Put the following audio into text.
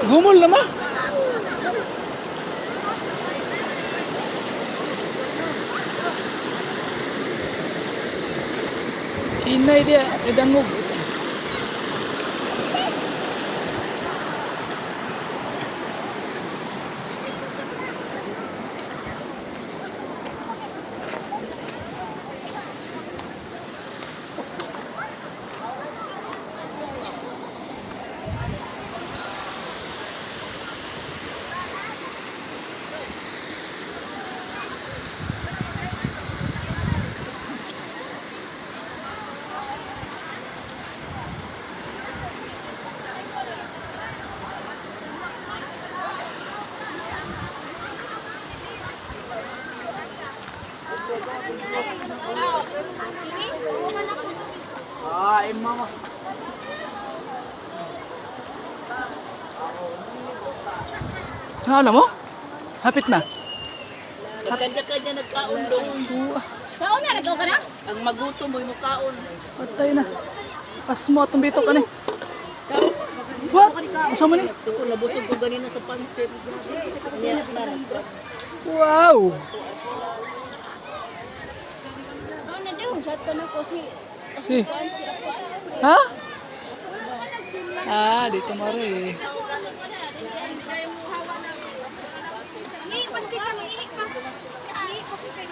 Gumol na ma. Inay dia, edangog. Ay, mama. Ano mo? Hapit na. Kanya-kanya nagkaon doon. Kaon na, nagkaon ka na? Ang magutom mo'y mukaon. Patay na. Pasmo atong bito ka ni. What? Usa man ni? Ako, nabusog ko ganina sa pansit. Niya, Wow! Na daw, chat ka na ko si Si. Ha? Ah, dito mare. Ni pasti ka ni pa. Ni ko kay